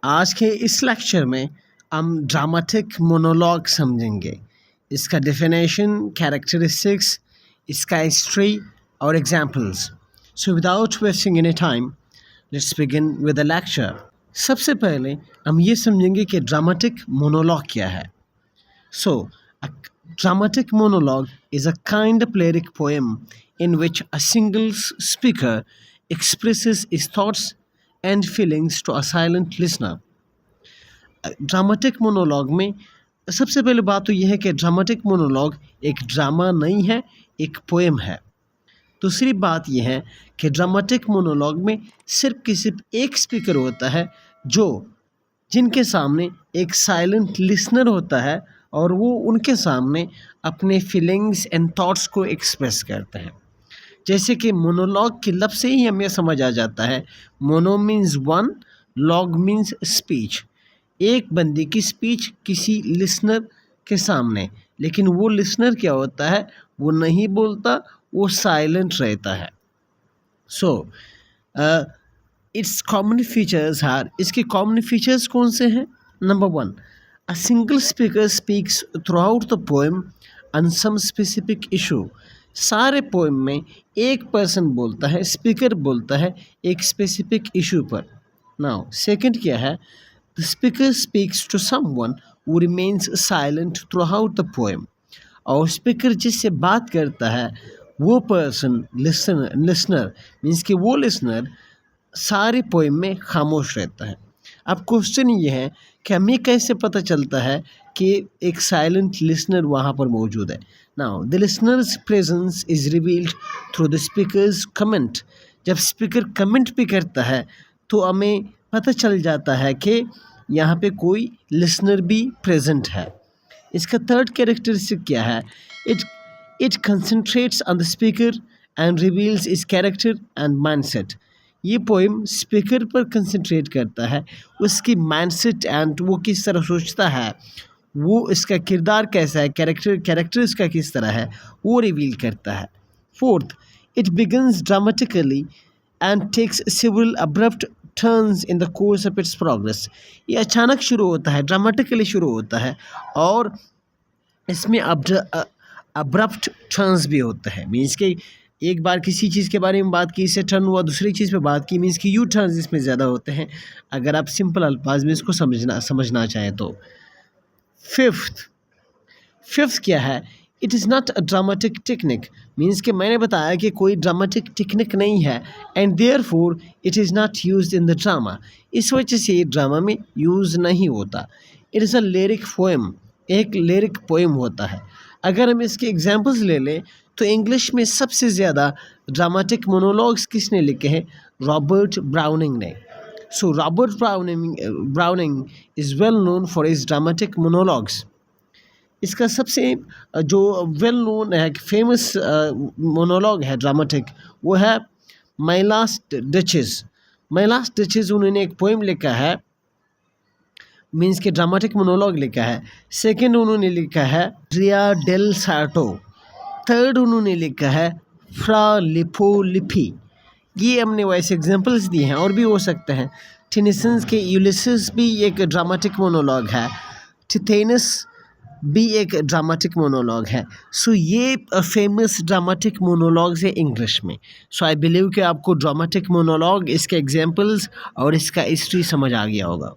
आज के इस लेक्चर में हम ड्रामेटिक मोनोलॉग समझेंगे। इसका डेफिनेशन, कैरेक्टरिस्टिक्स, इसका हिस्ट्री और examples. So without wasting any time let's begin with the lecture. सबसे पहले हम ये समझेंगे कि ड्रामेटिक मोनोलॉग क्या है। सो a dramatic monologue is a kind of lyric poem in which a single speaker expresses his thoughts and feelings to a silent listener. Dramatic monologue में सबसे पहले बात तो यह है कि ड्रामेटिक मोनोलॉग एक ड्रामा नहीं है, एक पोएम है। दूसरी बात यह है कि ड्रामेटिक मोनोलॉग में सिर्फ एक स्पीकर होता है जिनके सामने एक साइलेंट लिसनर होता है और वो उनके सामने अपने फीलिंग्स एंड थॉट्स को एक्सप्रेस करते हैं। जैसे कि मोनोलॉग के लफ्ज़ से ही हमें समझ आ जाता है, mono means one, log means speech. एक बंदे की स्पीच किसी लिसनर के सामने, लेकिन वो लिसनर क्या होता है, वो नहीं बोलता, वो साइलेंट रहता है। So it's common features are, इसके कॉमन फीचर्स कौन से हैं? Number one, a single speaker speaks throughout the poem on some specific issue. सारे पोएम में एक पर्सन बोलता है, स्पीकर बोलता है एक स्पेसिफिक इशू पर। नाउ सेकंड क्या है? The speaker speaks to someone who remains silent throughout the poem. और स्पीकर जिससे बात करता है वो पर्सन लिसनर मीन्स कि वो लिसनर सारे पोएम में खामोश रहता है। अब क्वेश्चन ये है कि हमें कैसे पता चलता है कि एक साइलेंट लिसनर वहाँ पर मौजूद है? Now the listeners presence is revealed through the speakers comment. जब स्पीकर कमेंट भी करता है तो हमें पता चल जाता है कि यहाँ पे कोई लिसनर भी प्रेजेंट है। इसका थर्ड कैरेक्टरिस्टिक क्या है? It concentrates on the speaker and reveals his character and mindset. ये पोएम स्पीकर पर कंसंट्रेट करता है, उसकी माइंडसेट एंड वो किस तरह सोचता है, वो इसका किरदार कैसा है, कैरेक्टर इसका किस तरह है, वो रिवील करता है। Fourth, it begins dramatically and takes several abrupt turns in the course of its progress. ये अचानक शुरू होता है, ड्रामेटिकली शुरू होता है और इसमें अब्रप्ट टर्न्स भी होते हैं। मीन्स कि एक बार किसी चीज़ के बारे में बात की, इससे टर्न हुआ दूसरी चीज़ पे बात की, मीन्स कि यू टर्न्स इसमें ज़्यादा होते हैं अगर आप सिंपल अल्फाज में इसको समझना चाहें तो। फिफ्थ क्या है? It is not a dramatic technique. Means कि मैंने बताया कि कोई ड्रामेटिक टेक्निक नहीं है and therefore it is not used in the drama. इस वजह से ये ड्रामा में यूज़ नहीं होता। It is a lyric poem, एक लिरिक पोएम होता है। अगर हम इसके एग्जाम्पल्स ले लें तो इंग्लिश में सबसे ज़्यादा ड्रामेटिक मोनोलॉग्स किसने लिखे हैं? रॉबर्ट ब्राउनिंग ने। सो Robert browning is well known for his dramatic monologues. इसका सबसे जो वेल नोन है, फेमस मोनोलॉग है ड्रामेटिक, वो है my last duchess. My last duchess उन्होंने एक पोएम लिखा है, मीन्स के ड्रामेटिक मोनोलॉग लिखा है। सेकेंड उन्होंने लिखा है ड्रिया डेल सार्टो। थर्ड उन्होंने लिखा है फ्रा लिफी। ये हमने वैसे एग्जांपल्स दिए हैं और भी हो सकते हैं। टेनिसन के यूलिसिस भी एक ड्रामेटिक मोनोलॉग है, टिथेनस भी एक ड्रामेटिक मोनोलॉग है। सो ये फेमस ड्रामेटिक मोनोलॉग्स है इंग्लिश में। सो आई बिलीव कि आपको ड्रामेटिक मोनोलॉग, इसके एग्जांपल्स और इसका हिस्ट्री समझ आ गया होगा।